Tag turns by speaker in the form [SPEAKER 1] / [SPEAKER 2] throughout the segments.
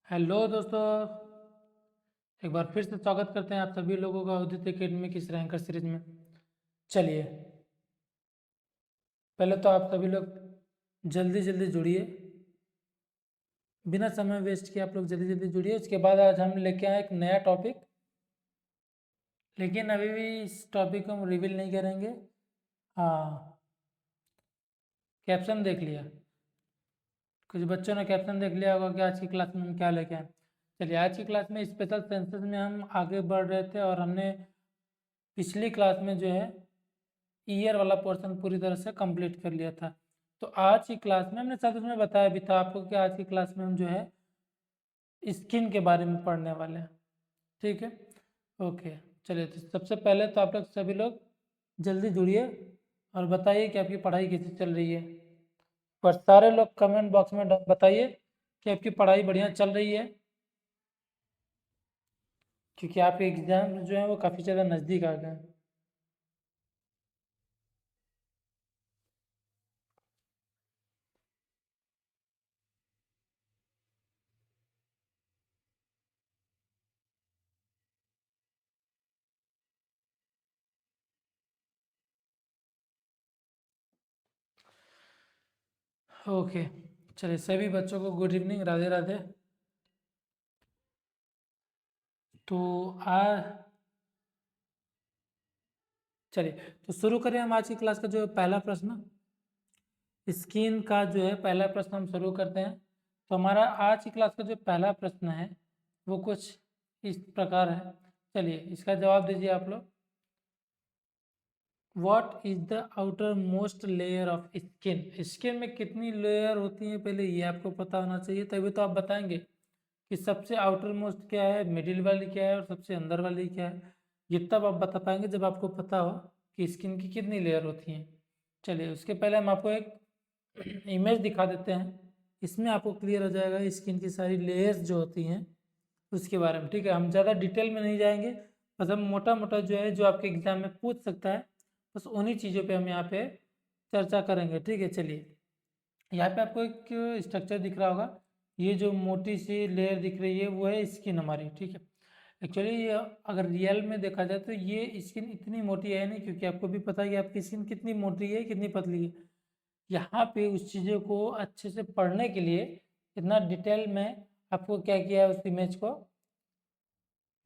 [SPEAKER 1] Hello दोस्तों, एक बार फिर से स्वागत करते हैं आप सभी लोगों का उदित एकेडमी की इस रैंकर सीरीज में। चलिए, पहले तो आप सभी लोग जल्दी जल्दी जुड़िए, बिना समय वेस्ट किए आप लोग जल्दी जल्दी जुड़िए। उसके बाद आज हम लेके आए एक नया टॉपिक, लेकिन अभी भी इस टॉपिक को हम रिवील नहीं करेंगे। हाँ, कैप्शन देख लिया, कुछ बच्चों ने कैप्शन देख लिया होगा कि आज की क्लास में हम क्या लेके आए। चलिए, आज की क्लास में स्पेशल सेंसेस में हम आगे बढ़ रहे थे और हमने पिछली क्लास में जो है ईयर वाला पोर्शन पूरी तरह से कंप्लीट कर लिया था। तो आज की क्लास में हमने साथ उसमें बताया भी था आपको कि आज की क्लास में हम जो है स्किन के बारे में पढ़ने वाले हैं। ठीक है, ओके। चलिए, तो सबसे पहले तो आप लोग सभी लोग जल्दी जुड़िए और बताइए कि आपकी पढ़ाई कैसी चल रही है। पर सारे लोग कमेंट बॉक्स में बताइए कि आपकी पढ़ाई बढ़िया चल रही है, क्योंकि आपके एग्जाम जो है वो काफ़ी ज़्यादा नज़दीक आ गए हैं। ओके, चलिए सभी बच्चों को गुड इवनिंग, राधे राधे। तो आ चलिए, तो शुरू करें हम आज की क्लास का जो पहला प्रश्न। स्किन का जो है पहला प्रश्न हम शुरू करते हैं। तो हमारा आज की क्लास का जो पहला प्रश्न है वो कुछ इस प्रकार है। चलिए, इसका जवाब दीजिए आप लोग। What is the outer most layer of skin? Skin में कितनी लेयर होती हैं पहले ये आपको पता होना चाहिए, तभी तो आप बताएंगे कि सबसे आउटर मोस्ट क्या है, मिडिल वाली क्या है और सबसे अंदर वाली क्या है। ये तब आप बता पाएंगे जब आपको पता हो कि स्किन की कितनी लेयर होती हैं। चलिए, उसके पहले हम आपको एक इमेज दिखा देते हैं, इसमें आपको क्लियर हो जाएगा स्किन की सारी लेयर्स जो होती हैं उसके बारे में। ठीक है, हम ज़्यादा डिटेल में नहीं जाएंगे, बस हम मोटा मोटा जो है जो आपके एग्जाम में पूछ सकता है बस उन्हीं चीज़ों पे हम यहाँ पे चर्चा करेंगे। ठीक है, चलिए, यहाँ पे आपको एक स्ट्रक्चर दिख रहा होगा। ये जो मोटी सी लेयर दिख रही है वो है स्किन हमारी। ठीक है, एक्चुअली अगर रियल में देखा जाए तो ये स्किन इतनी मोटी है नहीं, क्योंकि आपको भी पता है कि आपकी स्किन कितनी मोटी है कितनी पतली है। यहाँ पे उस चीज़ों को अच्छे से पढ़ने के लिए इतना डिटेल में आपको क्या किया है, उस इमेज को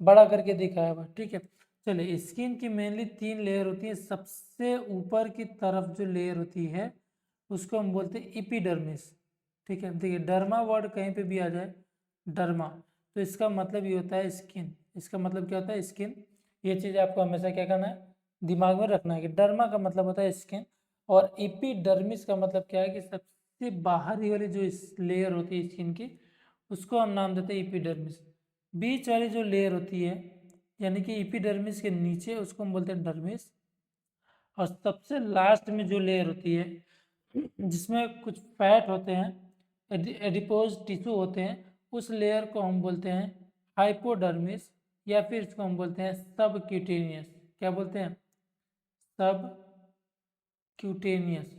[SPEAKER 1] बड़ा करके दिखाया हुआ। ठीक है, चलिए, स्किन की मेनली 3 लेयर होती है। सबसे ऊपर की तरफ जो लेयर होती है उसको हम बोलते हैं इपिडर्मिस। ठीक है, देखिए, डर्मा वर्ड कहीं पे भी आ जाए, डर्मा, तो इसका मतलब ये होता है स्किन। इसका मतलब क्या होता है, स्किन। ये चीज़ आपको हमेशा क्या करना है, दिमाग में रखना है कि डर्मा का मतलब होता है स्किन, और एपिडर्मिस का मतलब क्या है कि सबसे बाहरी वाली जो लेयर होती है स्किन की उसको हम नाम देते हैं एपिडर्मिस। बीच वाली जो लेयर होती है यानी कि एपिडर्मिस के नीचे उसको हम बोलते हैं डर्मिस। और सबसे लास्ट में जो लेयर होती है जिसमें कुछ फैट होते हैं, एडिपोज टिश्यू होते हैं, उस लेयर को हम बोलते हैं हाइपोडर्मिस, या फिर इसको हम बोलते हैं सब क्यूटेनियस। क्या बोलते हैं, सब क्यूटेनियस।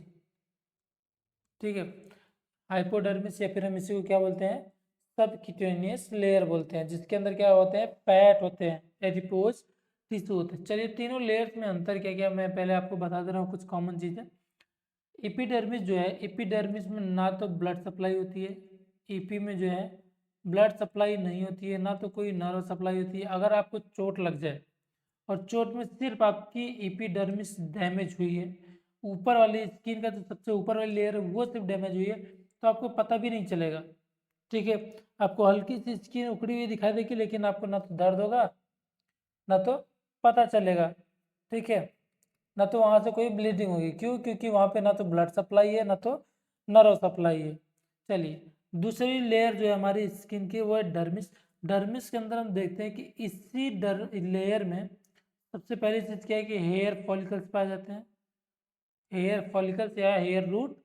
[SPEAKER 1] ठीक है, हाइपोडर्मिस या फिर हम इसी को क्या बोलते हैं, सब क्यूटेनियस लेयर बोलते हैं, जिसके अंदर क्या होते हैं, फैट होते हैं, एडिपोज टिश्यू होते हैं। चलिए, तीनों लेयर्स में अंतर क्या क्या मैं पहले आपको बता दे रहा हूँ कुछ कॉमन चीज़ें। एपिडर्मिस जो है, एपिडर्मिस में ना तो ब्लड सप्लाई होती है, ईपी में जो है ब्लड सप्लाई नहीं होती है, ना तो कोई नर्व सप्लाई होती है। अगर आपको चोट लग जाए और चोट में सिर्फ आपकी एपिडर्मिस डैमेज हुई है, ऊपर वाली स्किन का जो सबसे ऊपर वाली लेयर है वो सिर्फ डैमेज हुई है, तो आपको पता भी नहीं चलेगा। ठीक है, आपको हल्की सी स्किन उखड़ी हुई दिखाई देगी, लेकिन आपको ना तो दर्द होगा ना तो पता चलेगा। ठीक है, ना तो वहाँ से कोई ब्लीडिंग होगी। क्यों? क्योंकि वहाँ पे ना तो ब्लड सप्लाई है ना तो नर्व सप्लाई है। चलिए, दूसरी लेयर जो है हमारी स्किन की वो है डर्मिस। डर्मिस के अंदर हम देखते हैं कि इसी लेयर में सबसे पहली चीज़ क्या है कि हेयर फॉलिकल्स पाए जाते हैं। हेयर फॉलिकल्स या हेयर रूट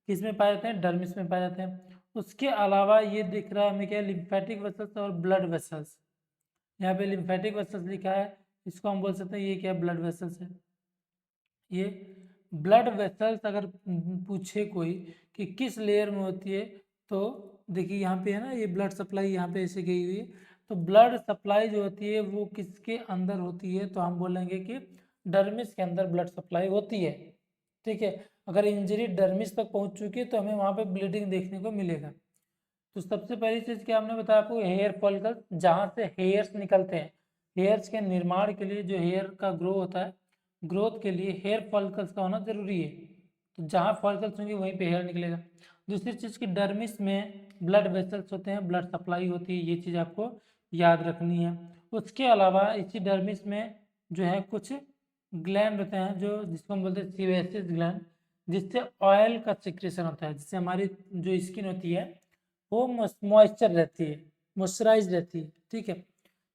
[SPEAKER 1] किस में पाए जाते हैं, डर्मिस में पाए जाते हैं। उसके अलावा ये दिख रहा है हमें क्या, लिम्फेटिक वेसल्स और ब्लड वेसल्स। यहाँ पे लिम्फेटिक वेसल्स लिखा है, इसको हम बोल सकते हैं ये क्या, ब्लड वेसल्स है। ये ब्लड वेसल्स अगर पूछे कोई कि किस लेयर में होती है, तो देखिए यहाँ पे है ना, ये ब्लड सप्लाई यहाँ पे ऐसे गई हुई है। तो ब्लड सप्लाई जो होती है वो किसके अंदर होती है, तो हम बोलेंगे कि डर्मिस के अंदर ब्लड सप्लाई होती है। ठीक है, अगर इंजरी डर्मिस तक पहुंच चुकी है तो हमें वहाँ पे ब्लीडिंग देखने को मिलेगा। तो सबसे पहली चीज़ क्या हमने बताया आपको, हेयर फॉलिकल, जहाँ से हेयर्स निकलते हैं। हेयर्स के निर्माण के लिए, जो हेयर का ग्रो होता है, ग्रोथ के लिए हेयर फॉलिकल्स का होना जरूरी है। तो जहाँ फॉलिकल्स होंगे वहीं पे हेयर निकलेगा। दूसरी चीज़ की डर्मिस में ब्लड वेसल्स होते हैं, ब्लड सप्लाई होती है, ये चीज़ आपको याद रखनी है। उसके अलावा इसी डर्मिस में जो है कुछ ग्लैंड होते हैं, जो जिसको हम बोलते हैं सीवेसिस ग्लैंड, जिससे ऑयल का सिक्रेशन होता है, जिससे हमारी जो स्किन होती है वो मॉइस्चर रहती है, मॉइस्चराइज रहती है। ठीक है,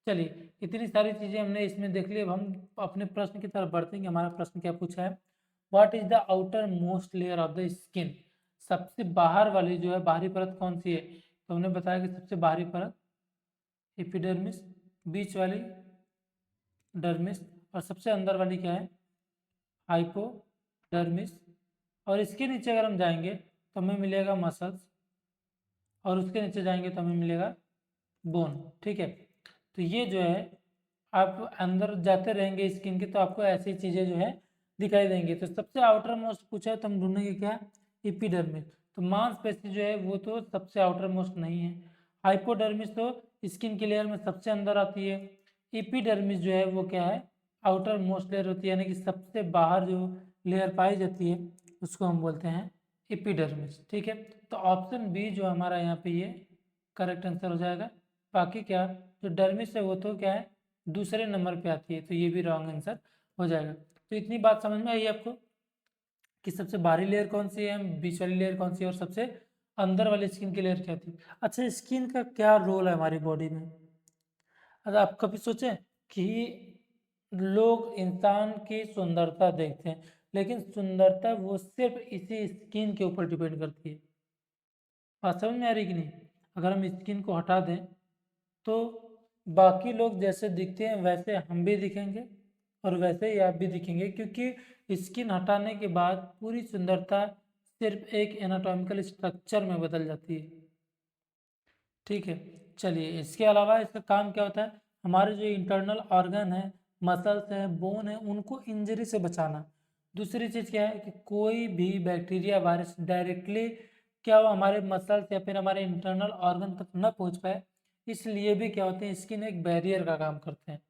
[SPEAKER 1] चलिए इतनी सारी चीज़ें हमने इसमें देख ली। अब हम अपने प्रश्न की तरफ बढ़ते हैं कि हमारा प्रश्न क्या पूछा है। What is the outer most layer of the skin, सबसे बाहर वाली जो है बाहरी परत कौन सी है, तो हमने बताया कि सबसे बाहरी परत एपिडर्मिस, बीच वाली डर्मिस, और सबसे अंदर वाली क्या है, हाइपोडर्मिस। और इसके नीचे अगर हम जाएंगे तो हमें मिलेगा मसल्स, और उसके नीचे जाएंगे तो हमें मिलेगा बोन। ठीक है, तो ये जो है आप अंदर जाते रहेंगे स्किन के तो आपको ऐसी चीज़ें जो है दिखाई देंगी। तो सबसे आउटर मोस्ट पूछा है तो हम ढूंढेंगे क्या, एपिडर्मिस। तो मांसपेशी जो है वो तो सबसे आउटर मोस्ट नहीं है। हाइपोडर्मिस तो स्किन की लेयर में सबसे अंदर आती है। एपिडर्मिस जो है वो क्या है, आउटर मोस्ट लेयर होती है, यानी कि सबसे बाहर जो लेयर पाई जाती है उसको हम बोलते हैं एपिडर्मिस। ठीक है, तो ऑप्शन बी जो हमारा यहाँ पे ये करेक्ट आंसर हो जाएगा। बाकी क्या, जो डर्मिस है वो तो क्या है, दूसरे नंबर पे आती है, तो ये भी रॉन्ग आंसर हो जाएगा। तो इतनी बात समझ में आई आपको कि सबसे बाहरी लेयर कौन सी है, बीच वाली लेयर कौन सी है, और सबसे अंदर वाली स्किन की लेयर क्या थी। अच्छा, स्किन का क्या रोल है हमारी बॉडी में। अगर आप कभी सोचें कि लोग इंसान की सुंदरता देखते हैं, लेकिन सुंदरता वो सिर्फ इसी स्किन के ऊपर डिपेंड करती है। बात समझ में आ रही कि नहीं। अगर हम स्किन को हटा दें तो बाकी लोग जैसे दिखते हैं वैसे हम भी दिखेंगे, और वैसे ही आप भी दिखेंगे, क्योंकि स्किन हटाने के बाद पूरी सुंदरता सिर्फ एक एनाटॉमिकल स्ट्रक्चर में बदल जाती है। ठीक है, चलिए इसके अलावा इसका काम क्या होता है, हमारे जो इंटरनल ऑर्गन है, मसल्स है, बोन है, उनको इंजरी से बचाना। दूसरी चीज़ क्या है कि कोई भी बैक्टीरिया वायरस डायरेक्टली क्या हो हमारे मसल्स या फिर हमारे इंटरनल ऑर्गन तक न पहुंच पाए, इसलिए भी क्या होते हैं, स्किन एक बैरियर का काम करते हैं।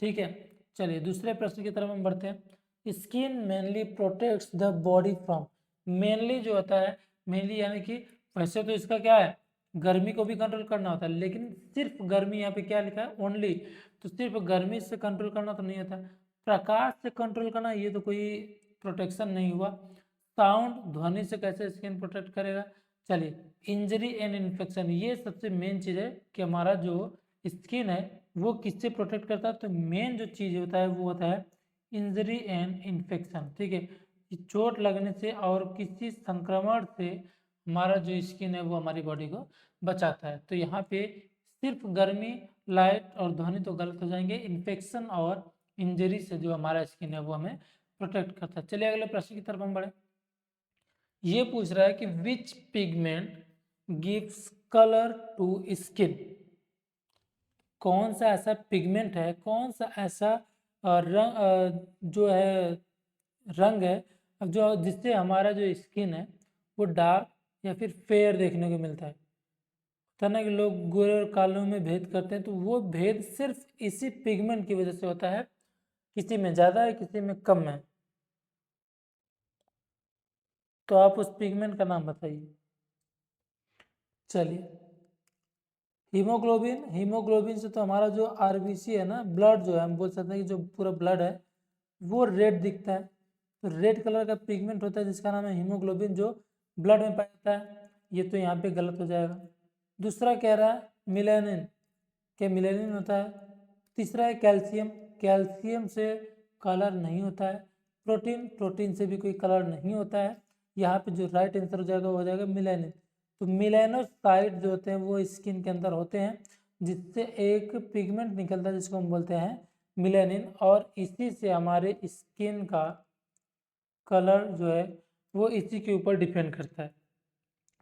[SPEAKER 1] ठीक है, चलिए दूसरे प्रश्न की तरफ हम बढ़ते हैं। Skin mainly protects the body from, mainly जो होता है, मेनली यानी कि वैसे तो इसका क्या है, गर्मी को भी कंट्रोल करना होता है, लेकिन सिर्फ गर्मी, यहाँ पे क्या लिखा है, ओनली, तो सिर्फ गर्मी से कंट्रोल करना तो नहीं होता। प्रकाश से कंट्रोल करना, ये तो कोई प्रोटेक्शन नहीं हुआ। साउंड, ध्वनि से कैसे स्किन प्रोटेक्ट करेगा। चलिए इंजरी एंड इन्फेक्शन, ये सबसे मेन चीज़ है कि हमारा जो स्किन है वो किससे प्रोटेक्ट करता है, तो मेन जो चीज़ होता है वो होता है इंजरी एंड इन्फेक्शन। ठीक है, कि चोट लगने से और किसी संक्रमण से हमारा जो स्किन है वो हमारी बॉडी को बचाता है। तो यहाँ पे सिर्फ गर्मी, लाइट और ध्वनि तो गलत हो जाएंगे, इन्फेक्शन और इंजरी से जो हमारा स्किन है वो हमें प्रोटेक्ट करता है। चलिए अगले प्रश्न की तरफ हम बढ़े। ये पूछ रहा है कि which pigment gives colour to skin, कौन सा ऐसा पिगमेंट है, कौन सा ऐसा रंग जो है, रंग है जो जिससे हमारा जो स्किन है वो डार्क या फिर फेयर देखने को मिलता है। होता ना कि लोग गोरे और कालों में भेद करते हैं, तो वो भेद सिर्फ इसी पिगमेंट की वजह से होता है, किसी में ज़्यादा है किसी में कम है। तो आप उस पिगमेंट का नाम बताइए। चलिए, हीमोग्लोबिन, हीमोग्लोबिन से तो हमारा जो आरबीसी है ना, ब्लड जो है, हम बोल सकते हैं कि जो पूरा ब्लड है वो रेड दिखता है। तो रेड कलर का पिगमेंट होता है जिसका नाम है हीमोग्लोबिन, जो ब्लड में पाया जाता है। ये तो यहाँ पे गलत हो जाएगा। दूसरा कह रहा है मिलेनिन, क्या मिलेनिन होता है। तीसरा है कैल्शियम, कैल्शियम से कलर नहीं होता है। प्रोटीन, प्रोटीन से भी कोई कलर नहीं होता है। यहाँ पे जो राइट आंसर हो जाएगा वो हो जाएगा मिलेनिन। तो मिलेनोसाइट जो होते हैं वो स्किन के अंदर होते हैं, जिससे एक पिगमेंट निकलता है जिसको हम बोलते हैं मिलेनिन, और इसी से हमारे स्किन का कलर जो है वो इसी के ऊपर डिपेंड करता है।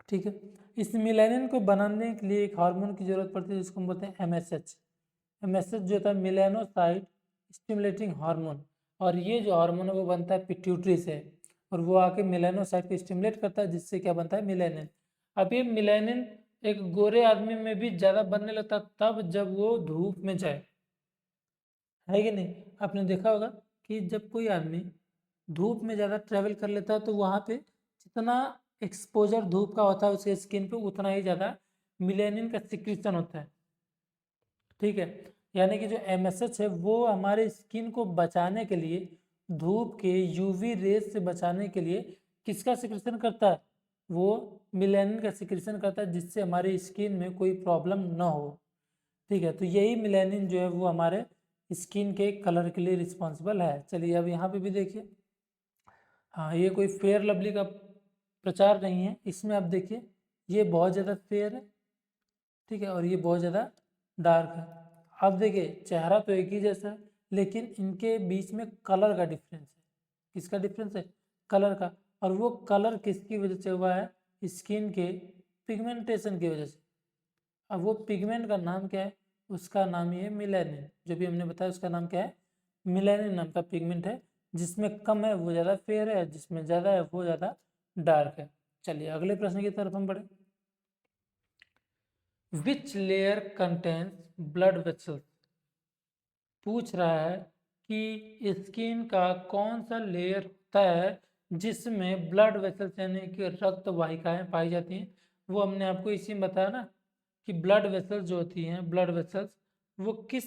[SPEAKER 1] ठीक है, इस मिलेनिन को बनाने के लिए एक हार्मोन की जरूरत पड़ती है जिसको हम बोलते हैं एमएसएच। एमएसएच जो होता है मिलेनोसाइट स्टिमुलेटिंग हार्मोन, और ये जो हार्मोन है वो बनता है पिट्यूटरी से, और वो आके मिलेनोसाइट को स्टिमुलेट करता है जिससे क्या बनता है मिलेनिन। अब ये मिलेनिन एक गोरे आदमी में भी ज़्यादा बनने लगता है तब जब वो धूप में जाए, है कि नहीं। आपने देखा होगा कि जब कोई आदमी धूप में ज़्यादा ट्रैवल कर लेता है तो वहाँ पे जितना एक्सपोजर धूप का होता है उसके स्किन पे उतना ही ज़्यादा मिलेनिन का सिक्रीशन होता है, ठीक है। यानी कि जो एमएसएच है वो हमारे स्किन को बचाने के लिए, धूप के यूवी रेज से बचाने के लिए किसका सिक्रीशन करता है, वो मिलेनिन का सिक्रीशन करता है जिससे हमारी स्किन में कोई प्रॉब्लम ना हो, ठीक है। तो यही मिलेनिन जो है वो हमारे स्किन के कलर के लिए रिस्पॉन्सिबल है। चलिए अब यहाँ पे भी देखिए, हाँ ये कोई फेयर लवली का प्रचार नहीं है, इसमें आप देखिए ये बहुत ज़्यादा फेयर है, ठीक है, और ये बहुत ज़्यादा डार्क है। अब देखिए चेहरा तो एक ही जैसा है लेकिन इनके बीच में कलर का डिफरेंस है। किसका डिफरेंस है, कलर का। और वो कलर किसकी वजह से हुआ है, स्किन के पिगमेंटेशन की वजह से। अब वो पिगमेंट का नाम क्या है, उसका नाम ही है मिलेनिन। जो भी हमने बताया उसका नाम क्या है, मिलेनिन नाम का पिगमेंट है। जिसमें कम है वो ज़्यादा फेयर है, जिसमें ज़्यादा है वो ज़्यादा डार्क है। चलिए अगले प्रश्न की तरफ हम बढ़े। Which layer contains blood vessels, पूछ रहा है कि स्किन का कौन सा लेयर होता है जिसमें ब्लड वेसल्स यानी कि रक्त वाहिकाएं पाई जाती हैं। वो हमने आपको इसी में बताया ना कि ब्लड वेसल्स जो होती हैं, ब्लड वेसल्स वो किस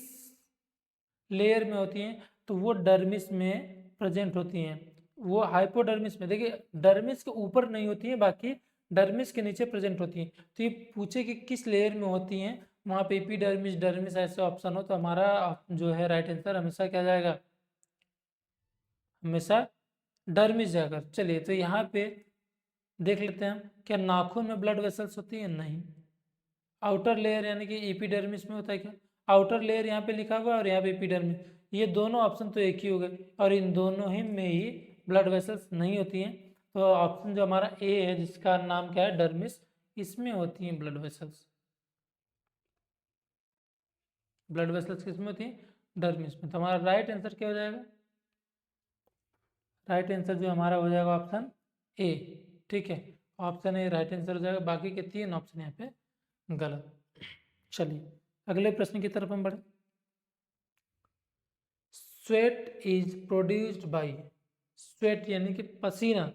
[SPEAKER 1] लेयर में होती हैं, तो वो डर्मिस में प्रेजेंट होती हैं। वो हाइपोडर्मिस में, देखिए डर्मिस के ऊपर नहीं होती हैं, बाकी डर्मिस के नीचे प्रेजेंट होती हैं। तो ये पूछे कि किस लेयर में होती हैं, वहाँ पे एपिडर्मिस डर्मिस ऐसे ऑप्शन हो तो हमारा जो है राइट आंसर हमेशा क्या जाएगा, हमेशा डर्मिस जाएगा। चलिए तो यहाँ पे देख लेते हैं हम, क्या नाखून में ब्लड वेसल्स होती है, नहीं। आउटर लेयर यानी कि एपिडर्मिस में होता है क्या, आउटर लेयर यहाँ पे लिखा हुआ है और यहाँ पे एपिडर्मिस, ये दोनों ऑप्शन तो एक ही हो गए, और इन दोनों ही में ही ब्लड वेसल्स नहीं होती हैं। तो ऑप्शन जो हमारा ए है जिसका नाम क्या है डर्मिस, इसमें होती हैं ब्लड वेसल्स। ब्लड वेसल्स किस में होती हैं, डर्मिस में। तो हमारा राइट आंसर क्या हो जाएगा, राइट आंसर जो हमारा हो जाएगा ऑप्शन ए, ठीक है। ऑप्शन ए राइट आंसर हो जाएगा, बाकी के तीन ऑप्शन यहाँ पे गलत। चलिए अगले प्रश्न की तरफ हम बढ़े। Sweat is produced by, sweat यानी कि पसीना,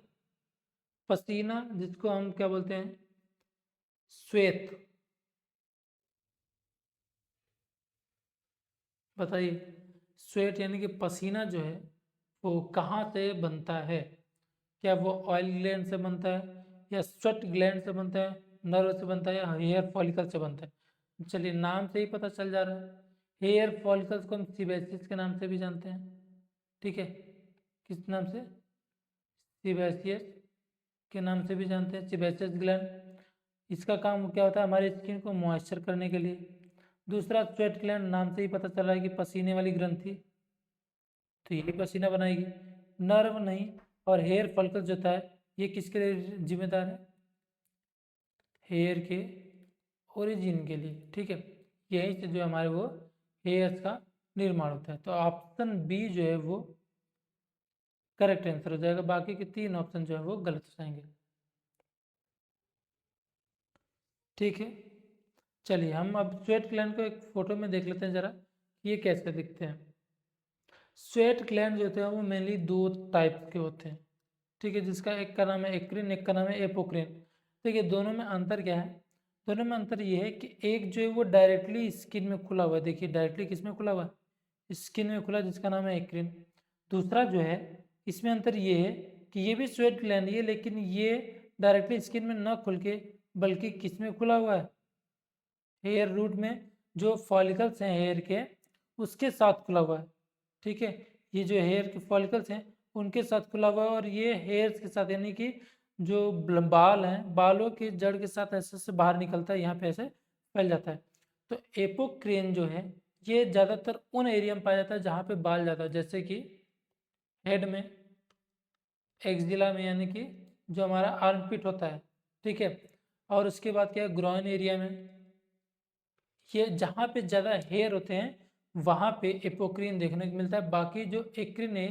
[SPEAKER 1] पसीना जिसको हम क्या बोलते हैं, श्वेत। बताइए स्वेट यानी कि पसीना जो है वो कहाँ से बनता है, क्या वो ऑयल ग्लैंड से बनता है, या स्वेट ग्लैंड से बनता है, नर्व से बनता है, या हेयर फॉलिकल से बनता है। चलिए नाम से ही पता चल जा रहा है, हेयर फॉलिकल्स को हम सीबेसिस के नाम से भी जानते हैं, ठीक है। किस नाम से, सीबेसियस के नाम से भी जानते हैं, सीबेसियस ग्लैंड। इसका काम क्या होता है, हमारी स्किन को मॉइस्चर करने के लिए। दूसरा स्वेट ग्लैंड, नाम से ही पता चल रहा है कि पसीने वाली ग्रंथि, तो ये पसीना बनाएगी, नर्व नहीं। और हेयर फॉलिकल जो होता है ये किसके लिए जिम्मेदार है, हेयर के ओरिजिन के लिए, ठीक है। यहीं से जो हमारे वो हेयर्स का निर्माण होता है। तो ऑप्शन बी जो है वो करेक्ट आंसर हो जाएगा, बाकी के तीन ऑप्शन जो है वो गलत हो जाएंगे, ठीक है। चलिए हम अब स्वेट ग्लैंड को एक फोटो में देख लेते हैं जरा, ये कैसे दिखते हैं। स्वेट ग्लैंड जो होते हैं वो मेनली दो टाइप के होते हैं, ठीक है, जिसका एक का नाम है एक्रिन, एक का नाम है एपोक्रिन। देखिए दोनों में अंतर क्या है, दोनों में अंतर ये है कि एक जो है वो डायरेक्टली स्किन में खुला हुआ है, देखिए डायरेक्टली किस में खुला हुआ है, स्किन में खुला, जिसका नाम है एक्रिन। दूसरा जो है इसमें अंतर ये है कि ये भी स्वेट ग्लैंड ही है लेकिन ये डायरेक्टली स्किन में न खुल के बल्कि किस में खुला हुआ है, हेयर रूट में, जो फॉलिकल्स हैं हेयर के उसके साथ खुला हुआ है, ठीक है। ये जो हेयर के फॉलिकल्स हैं उनके साथ खुला हुआ है, और ये हेयर्स के साथ यानी कि जो बाल हैं, बालों के जड़ के साथ ऐसे से बाहर निकलता है, यहाँ पे ऐसे फैल जाता है। तो एपोक्रेन जो है ये ज़्यादातर उन एरिया में पाया जाता है जहाँ पे बाल ज़्यादा, जैसे कि हेड में, एक्जिला में, यानी कि जो हमारा आर्मपिट होता है, ठीक है। और उसके बाद क्या है, ग्रॉइन एरिया में ये जहाँ पे ज़्यादा हेयर होते हैं वहाँ पे एपोक्रीन देखने को मिलता है। बाकी जो एक्रिन है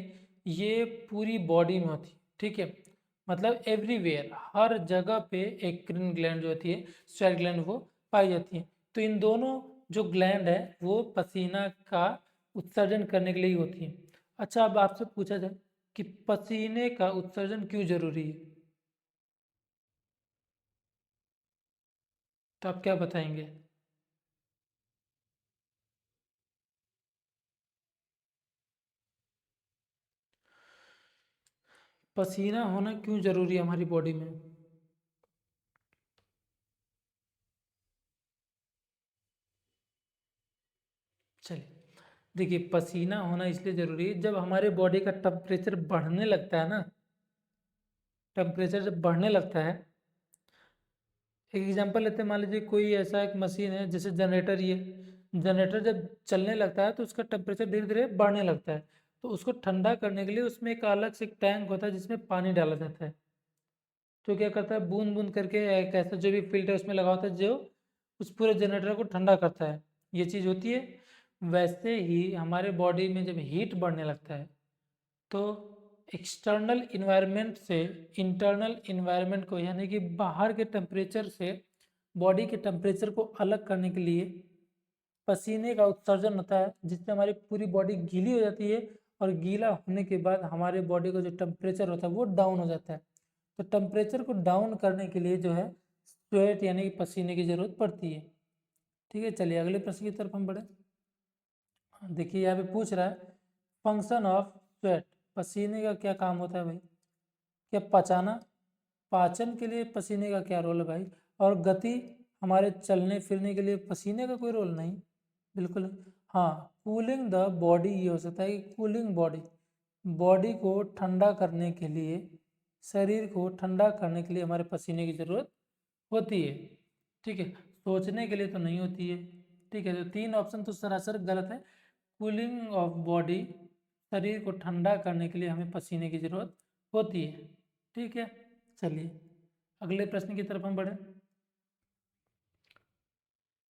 [SPEAKER 1] ये पूरी बॉडी में होती है, ठीक है, मतलब एवरीवेयर, हर जगह पे एक्रिन ग्लैंड जो होती है, स्वेट ग्लैंड, वो पाई जाती है। तो इन दोनों जो ग्लैंड है वो पसीना का उत्सर्जन करने के लिए ही होती है। अच्छा, अब आपसे पूछा जाए कि पसीने का उत्सर्जन क्यों जरूरी है, तो आप क्या बताएंगे? पसीना होना क्यों जरूरी है हमारी बॉडी में? चलिए, देखिए पसीना होना इसलिए ज़रूरी है, जब हमारे बॉडी का टेम्परेचर बढ़ने लगता है ना, टेम्परेचर जब बढ़ने लगता है, एक एग्जांपल लेते हैं, मान लीजिए कोई ऐसा एक मशीन है जैसे जनरेटर, ये जनरेटर जब चलने लगता है तो उसका टेम्परेचर धीरे धीरे बढ़ने लगता है। तो उसको ठंडा करने के लिए उसमें एक अलग से एक टैंक होता है जिसमें पानी डाला जाता है, तो क्या करता है, बूंद बूंद करके एक ऐसा जो भी फिल्टर उसमें लगा होता है जो उस पूरे जनरेटर को ठंडा करता है, ये चीज़ होती है। वैसे ही हमारे बॉडी में जब हीट बढ़ने लगता है तो एक्सटर्नल इन्वायरमेंट से इंटरनल इन्वायरमेंट को, यानी कि बाहर के टेम्परेचर से बॉडी के टेम्परेचर को अलग करने के लिए पसीने का उत्सर्जन होता है, जिससे हमारी पूरी बॉडी गीली हो जाती है, और गीला होने के बाद हमारे बॉडी का जो टेम्परेचर होता है वो डाउन हो जाता है। तो टेम्परेचर को डाउन करने के लिए जो है स्वेट यानी कि पसीने की जरूरत पड़ती है। ठीक है, चलिए अगले प्रश्न की तरफ हम बढ़े। देखिए यहाँ पे पूछ रहा है फंक्शन ऑफ स्वेट, पसीने का क्या काम होता है भाई? क्या पचाना, पाचन के लिए पसीने का क्या रोल है भाई? और गति, हमारे चलने फिरने के लिए पसीने का कोई रोल नहीं, बिल्कुल नहीं। हाँ, कूलिंग द बॉडी, ये हो सकता है कि कूलिंग बॉडी, बॉडी को ठंडा करने के लिए, शरीर को ठंडा करने के लिए हमारे पसीने की ज़रूरत होती है। ठीक है, सोचने के लिए तो नहीं होती है। ठीक है, तो तीन ऑप्शन तो सरासर गलत है। कूलिंग ऑफ बॉडी, शरीर को ठंडा करने के लिए हमें पसीने की ज़रूरत होती है। ठीक है, चलिए अगले प्रश्न की तरफ हम बढ़े।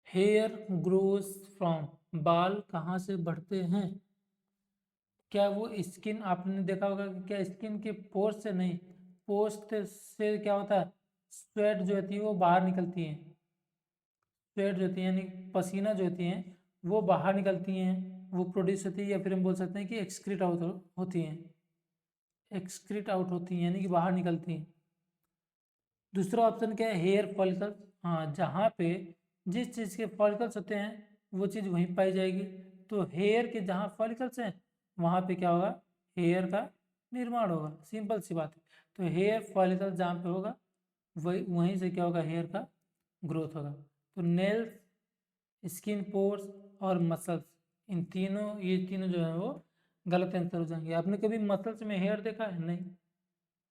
[SPEAKER 1] हेयर ग्रोस फ्रॉम, बाल कहाँ से बढ़ते हैं? क्या वो स्किन, आपने देखा होगा कि क्या स्किन के पोर्स से नहीं, पोस्ट से क्या होता है, स्वेट जो होती है वो बाहर निकलती है, स्वेट जो होती है यानी पसीना जो होती है वो बाहर निकलती हैं, वो प्रोड्यूस होती है, या फिर हम बोल सकते हैं कि एक्सक्रीट आउट होती हैं, एक्सक्रीट आउट होती हैं यानी कि बाहर निकलती हैं। दूसरा ऑप्शन क्या है, हेयर फॉलिकल्स। हाँ, जहाँ पे जिस चीज़ के फॉलिकल्स होते हैं वो चीज़ वहीं पाई जाएगी। तो हेयर के जहाँ फॉलिकल्स हैं वहाँ पे क्या होगा, हेयर का निर्माण होगा, सिंपल सी बात है। तो हेयर फॉलिकल जहाँ पे होगा वही, वहीं से क्या होगा, हेयर का ग्रोथ होगा। तो नेल्स, स्किन पोर्स और मसल्स, इन तीनों, ये तीनों जो है वो गलत आंसर हो जाएंगे। आपने कभी मसल्स में हेयर देखा है? नहीं,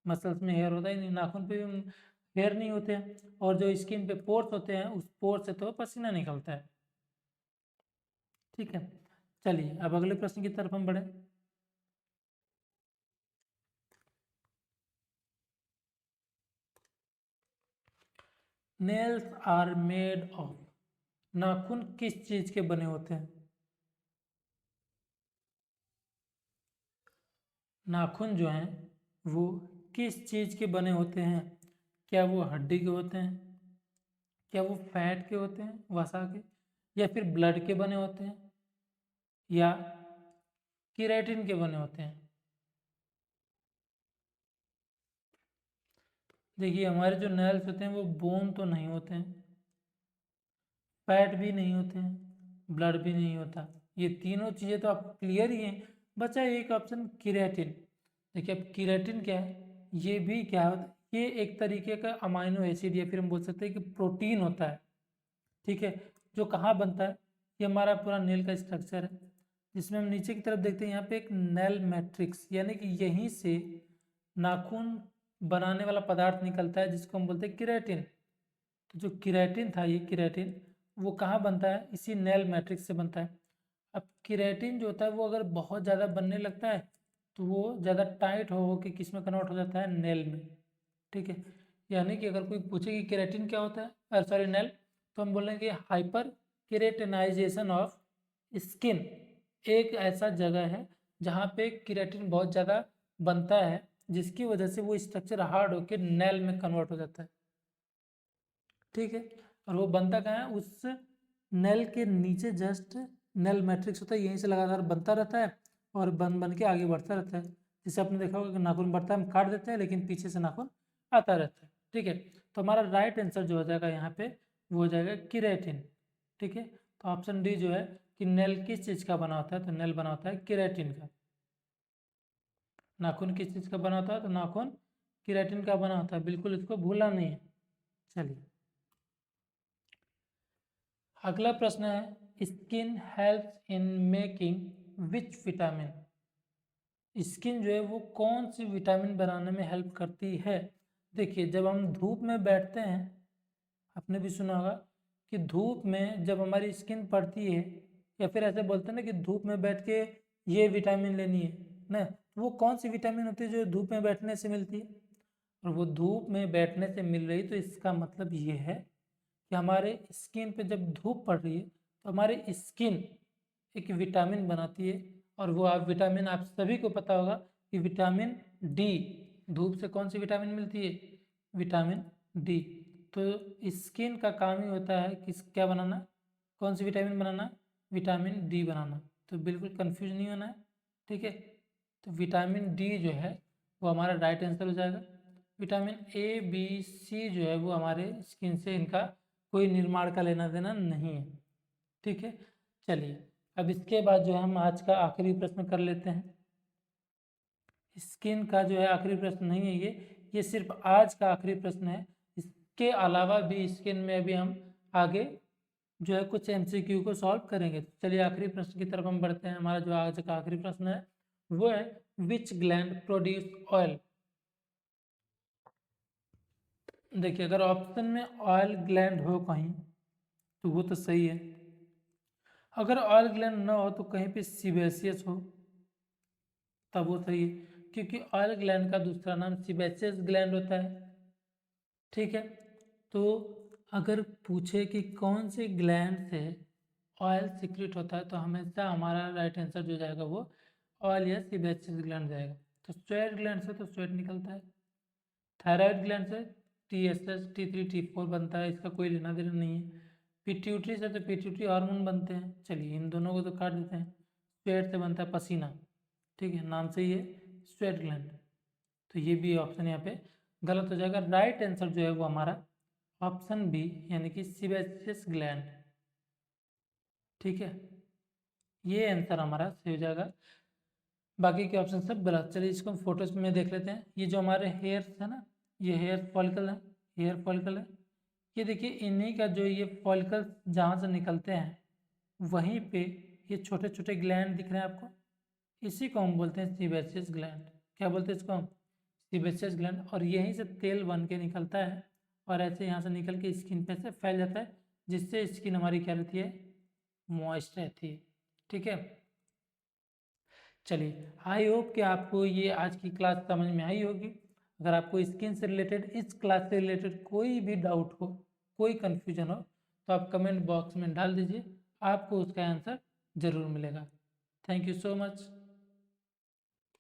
[SPEAKER 1] मसल्स में हेयर होता ही नहीं, नाखून पे भी हेयर नहीं होते हैं, और जो स्किन पे पोर्स होते हैं उस पोर्स से तो पसीना निकलता है। ठीक है, चलिए अब अगले प्रश्न की तरफ हम बढ़े। नेल्स आर मेड ऑफ, नाखून किस चीज के बने होते हैं? नाखून जो हैं वो किस चीज के बने होते हैं? क्या वो हड्डी के होते हैं, क्या वो फैट के होते हैं, वसा के, या फिर ब्लड के बने होते हैं, या केराटिन के बने होते हैं? देखिए हमारे जो नेल्स होते हैं वो बोन तो नहीं होते हैं, फैट भी नहीं होते हैं, ब्लड भी नहीं होता, ये तीनों चीज़ें तो आप क्लियर ही हैं। बचा एक ऑप्शन केराटिन। देखिए अब केराटिन क्या है, ये भी क्या होता है, ये एक तरीके का अमाइनो एसिड या फिर हम बोल सकते हैं कि प्रोटीन होता है। ठीक है, जो कहाँ बनता है, ये हमारा पूरा नेल का स्ट्रक्चर है, जिसमें हम नीचे की तरफ देखते हैं यहाँ पे एक नेल मैट्रिक्स, यानी कि यहीं से नाखून बनाने वाला पदार्थ निकलता है जिसको हम बोलते हैं केराटिन। तो जो केराटिन था, ये केराटिन वो कहाँ बनता है, इसी नेल मैट्रिक्स से बनता है। अब केराटिन जो होता है वो अगर बहुत ज़्यादा बनने लगता है तो वो ज़्यादा टाइट हो के किस में कन्वर्ट हो जाता है, नेल में। ठीक है, यानी कि अगर कोई पूछे कि केराटिन क्या होता है, सॉरी नेल, तो हम बोलेंगे हाइपर केरेटिनाइजेशन ऑफ स्किन। एक ऐसा जगह है जहाँ पे केराटिन बहुत ज़्यादा बनता है, जिसकी वजह से वो स्ट्रक्चर हार्ड होकर नेल में कन्वर्ट हो जाता है। ठीक है, और वो बनता कहाँ है, उस नेल के नीचे जस्ट नेल मैट्रिक्स होता है, यहीं से लगातार बनता रहता है और बन बन के आगे बढ़ता रहता है। जैसे आपने देखा होगा कि नाखून बढ़ता है, हम काट देते हैं लेकिन पीछे से नाखून आता रहता है। ठीक है, तो हमारा राइट आंसर जो हो जाएगा यहाँ पे वो हो जाएगा केराटिन। ठीक है, तो ऑप्शन डी जो है कि नेल किस चीज़ का बना होता है, तो नेल बना होता है केराटिन का। नाखून किस चीज़ का बना होता है, तो नाखून केराटिन का बना होता है, बिल्कुल इसको भूलना नहीं है। चलिए अगला प्रश्न है, skin helps in making which vitamin. Skin जो है वो कौन सी विटामिन बनाने में हेल्प करती है। देखिए जब हम धूप में बैठते हैं, आपने भी सुना होगा कि धूप में जब हमारी स्किन पड़ती है, या फिर ऐसे बोलते हैं ना कि धूप में बैठ के ये विटामिन लेनी है ना, वो कौन सी विटामिन होती है जो धूप में बैठने से मिलती है, और वो धूप में बैठने से मिल रही, तो इसका मतलब ये है कि हमारे स्किन पे जब धूप पड़ रही है तो हमारी स्किन एक विटामिन बनाती है, और वो आप विटामिन आप सभी को पता होगा कि विटामिन डी, धूप से कौन सी विटामिन मिलती है, विटामिन डी। तो स्किन का काम ही होता है किस क्या बनाना, कौन सी विटामिन बनाना, विटामिन डी बनाना। तो बिल्कुल कंफ्यूज नहीं होना है। ठीक है, तो विटामिन डी जो है वो हमारा राइट आंसर हो जाएगा। विटामिन ए बी सी जो है वो हमारे स्किन से इनका कोई निर्माण का लेना देना नहीं है। ठीक है, चलिए अब इसके बाद जो है हम आज का आखिरी प्रश्न कर लेते हैं। स्किन का जो है आखिरी प्रश्न नहीं है ये सिर्फ आज का आखिरी प्रश्न है। इसके अलावा भी स्किन में अभी हम आगे जो है कुछ एमसीक्यू को सॉल्व करेंगे। तो चलिए आखिरी प्रश्न की तरफ हम बढ़ते हैं। हमारा जो आज का आखिरी प्रश्न है वो है विच ग्लैंड प्रोड्यूस ऑयल। देखिए अगर ऑप्शन में ऑयल ग्लैंड हो कहीं तो वो तो सही है, अगर ऑयल ग्लैंड ना हो तो कहीं पे सीबेसियस हो तब वो सही है, क्योंकि ऑयल ग्लैंड का दूसरा नाम सीबेसियस ग्लैंड होता है। ठीक है, तो अगर पूछे कि कौन से ग्लैंड से ऑयल सीक्रेट होता है तो हमेशा हमारा राइट आंसर जो जाएगा वो ऑयल या सीबेसियस ग्लैंड जाएगा। तो स्वेट ग्लैंड से तो स्वेट निकलता है, थायराइड ग्लैंड से TSH T3 T4 बनता है, इसका कोई लेना देना नहीं है। पिट्यूटरी से तो पिट्यूटरी हार्मोन बनते हैं, चलिए इन दोनों को तो काट देते हैं। स्वेट से बनता है पसीना। ठीक है, नाम से ही है स्वेट ग्लैंड, तो ये भी ऑप्शन यहाँ पे गलत हो जाएगा। राइट आंसर जो है वो हमारा ऑप्शन बी यानी कि सीबेसियस ग्लैंड। ठीक है, ये आंसर हमारा सही हो जाएगा, बाकी के ऑप्शन सब गलत। चलिए इसको हम फोटोज में देख लेते हैं। ये जो हमारे हेयर्स है ना, ये हेयर फॉलिकल है, हेयर फॉलिकल है। ये देखिए इन्हीं का जो ये फॉलिकल जहाँ से निकलते हैं वहीं पे ये छोटे छोटे ग्लैंड दिख रहे हैं आपको, इसी को हम बोलते हैं सीबेसियस ग्लैंड। क्या बोलते हैं इसको हम, सीबेसियस ग्लैंड। और यहीं से तेल बन के निकलता है और ऐसे यहाँ से निकल के स्किन पे से फैल जाता है, जिससे स्किन हमारी क्या रहती है, मॉइस्ट रहती है। ठीक है, चलिए आई होप कि आपको ये आज की क्लास समझ में आई होगी। अगर आपको स्किन से रिलेटेड, इस क्लास से रिलेटेड कोई भी डाउट हो, कोई कन्फ्यूजन हो, तो आप कमेंट बॉक्स में डाल दीजिए, आपको उसका आंसर ज़रूर मिलेगा। Thank you so much.